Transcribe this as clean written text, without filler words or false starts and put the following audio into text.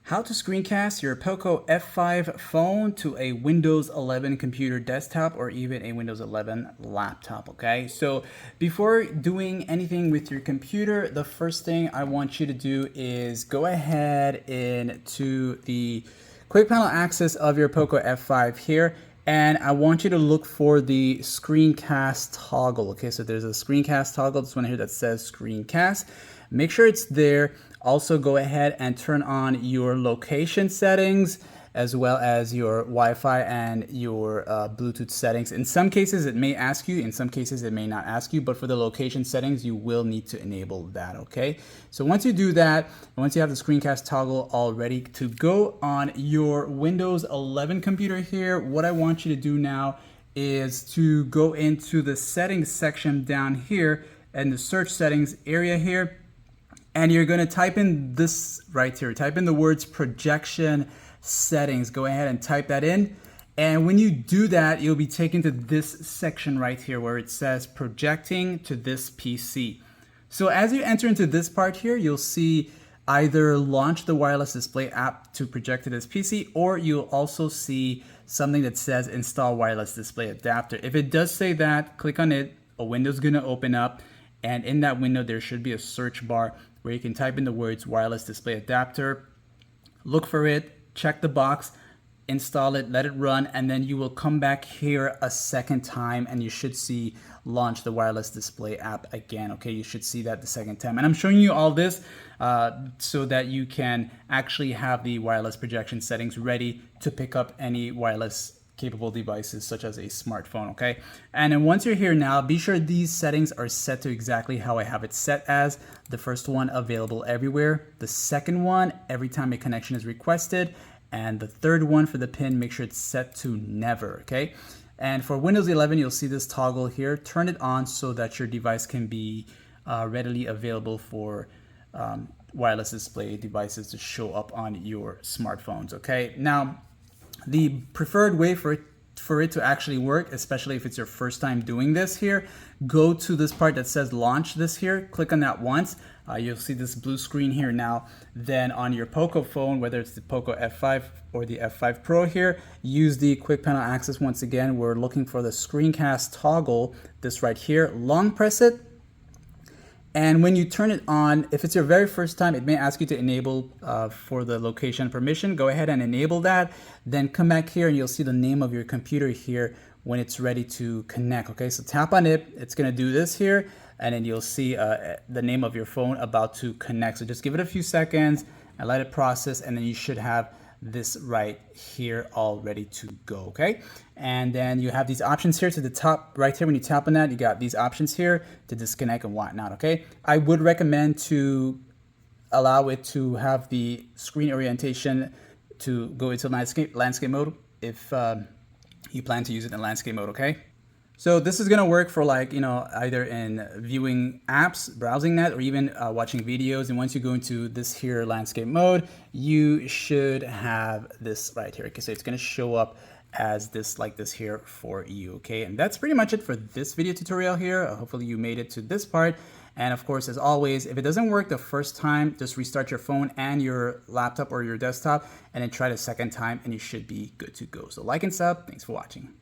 How to screencast your Poco F5 phone to a Windows 11 computer desktop or even a Windows 11 laptop, okay? So before doing anything with your computer, the first thing I want you to do is go ahead into the quick panel access of your Poco F5 here, and I want you to look for the screencast toggle, okay? So there's a screencast toggle, this one here that says screencast. Make sure it's there. Also go ahead and turn on your location settings as well as your Wi-Fi and your Bluetooth settings. In some cases it may ask you, in some cases it may not ask you, but for the location settings you will need to enable that, okay? So once you do that, once you have the screencast toggle all ready to go on your Windows 11 computer here, what I want you to do now is to go into the settings section down here and the search settings area here. And you're going to type in this right here. Type in the words projection settings. Go ahead and type that in. And when you do that, you'll be taken to this section right here where it says projecting to this PC. So as you enter into this part here, you'll see either launch the wireless display app to project to this PC, or you'll also see something that says install wireless display adapter. If it does say that, click on it. A window's going to open up. And in that window, there should be a search bar where you can type in the words wireless display adapter, look for it, check the box, install it, let it run, and then you will come back here a second time and you should see launch the wireless display app again. Okay, you should see that the second time. And I'm showing you all this so that you can actually have the wireless projection settings ready to pick up any wireless capable devices such as a smartphone, okay? And then once you're here now, be sure these settings are set to exactly how I have it set as. The first one, available everywhere. The second one, every time a connection is requested. And the third one for the pin, make sure it's set to never, okay? And for Windows 11, you'll see this toggle here. Turn it on so that your device can be readily available for wireless display devices to show up on your smartphones, okay? Now, the preferred way for it to actually work, especially if it's your first time doing this here, go to this part that says launch this here, click on that once. You'll see this blue screen here now. Then on your Poco phone, whether it's the Poco F5 or the F5 Pro here, use the quick panel access once again. We're looking for the screencast toggle, this right here. Long press it. And when you turn it on, if it's your very first time, it may ask you to enable for the location permission. Go ahead and enable that. Then come back here and you'll see the name of your computer here when it's ready to connect. Okay, so tap on it. It's going to do this here. And then you'll see the name of your phone about to connect. So just give it a few seconds and let it process. And then you should have this right here all ready to go, okay? And then you have these options here to the top right here. When you tap on that, you got these options here to disconnect and whatnot, okay? I would recommend to allow it to have the screen orientation to go into landscape mode if you plan to use it in landscape mode, okay? So this is gonna work for, like, you know, either in viewing apps, browsing that, or even watching videos. And once you go into this here landscape mode, you should have this right here. Okay, so it's gonna show up as this, like this here for you, okay? And that's pretty much it for this video tutorial here. Hopefully you made it to this part. And of course, as always, if it doesn't work the first time, just restart your phone and your laptop or your desktop and then try the second time and you should be good to go. So like and sub, thanks for watching.